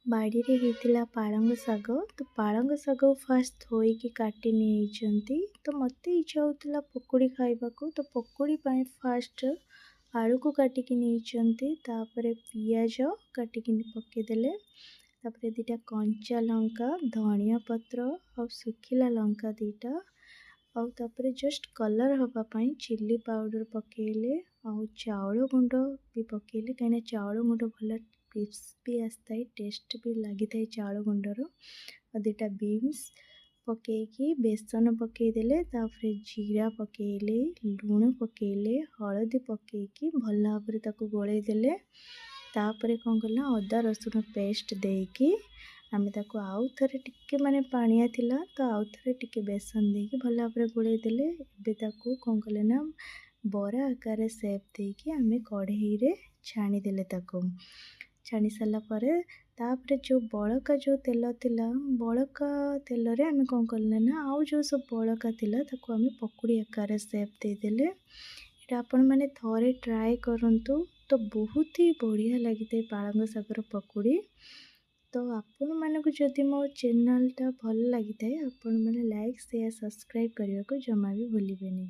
ବାଡ଼ିରେ ହେଇଥିଲା ପାଳଙ୍ଗ ଶାଗ। ତ ପାଳଙ୍ଗ ଶାଗ ଫାଷ୍ଟ ଧୋଇକି କାଟି ନେଇଛନ୍ତି। ତ ମୋତେ ଇଚ୍ଛା ହେଉଥିଲା ପକୁଡ଼ି ଖାଇବାକୁ। ତ ପକୁଡ଼ି ପାଇଁ ଫାଷ୍ଟ ଆଳୁକୁ କାଟିକି ନେଇଛନ୍ତି। ତାପରେ ପିଆଜ କାଟିକି ପକାଇଦେଲେ। ତାପରେ ଦୁଇଟା କଞ୍ଚା ଲଙ୍କା, ଧନିଆ ପତ୍ର ଆଉ ଶୁଖିଲା ଲଙ୍କା ଦୁଇଟା, ଆଉ ତାପରେ ଜଷ୍ଟ କଲର୍ ହେବା ପାଇଁ ଚିଲି ପାଉଡ଼ର ପକାଇଲେ, ଆଉ ଚାଉଳ ଗୁଣ୍ଡ ବି ପକାଇଲେ, କାହିଁକିନା ଚାଉଳ ଗୁଣ୍ଡ ଭଲ କ୍ରିସ୍ପି ଆସିଥାଏ, ଟେଷ୍ଟ ବି ଲାଗିଥାଏ ଚାଉଳ ଗୁଣ୍ଡର। ଆଉ ଦୁଇଟା ବିନ୍ସ ପକାଇକି ବେସନ ପକାଇଦେଲେ। ତାପରେ ଜିରା ପକାଇଲେ, ଲୁଣ ପକାଇଲେ, ହଳଦୀ ପକାଇକି ଭଲ ଭାବରେ ତାକୁ ଗୋଳେଇ ଦେଲେ। ତାପରେ କ'ଣ କଲେ ନା ଅଦା ରସୁଣ ପେଷ୍ଟ ଦେଇକି ଆମେ ତାକୁ ଆଉ ଥରେ ଟିକେ ପାଣିଆ ଥିଲା ତ ଆଉ ଥରେ ଟିକେ ବେସନ ଦେଇକି ଭଲ ଭାବରେ ଗୋଳେଇ ଦେଲେ। ଏବେ ତାକୁ କ'ଣ କଲେ ନା ବରା ଆକାରରେ ସେପ୍ ଦେଇକି ଆମେ କଢ଼େଇରେ ଛାଣିଦେଲେ। ତାକୁ ଛାଣି ସାରିଲା ପରେ ତାପରେ ଯେଉଁ ତେଲ ଥିଲା, ବଳକା ତେଲରେ ଆମେ କ'ଣ କଲେ ନା ଆଉ ଯେଉଁ ସବୁ ବଳକା ଥିଲା ତାକୁ ଆମେ ପକୁଡ଼ି ଆକାରରେ ସେପ୍ ଦେଇଦେଲେ। ଏଇଟା ଆପଣମାନେ ଥରେ ଟ୍ରାଏ କରନ୍ତୁ। ତ ବହୁତ ହି ବଢ଼ିଆ ଲାଗିଥାଏ ପାଳଙ୍ଗ ଶାଗର ପକୁଡ଼ି। ତ ଆପଣମାନଙ୍କୁ ଯଦି ମୋ ଚ୍ୟାନେଲ୍ଟା ଭଲ ଲାଗିଥାଏ ଆପଣମାନେ ଲାଇକ୍, ସେୟାର, ସବସ୍କ୍ରାଇବ୍ କରିବାକୁ ଜମା ବି ଭୁଲିବେନି।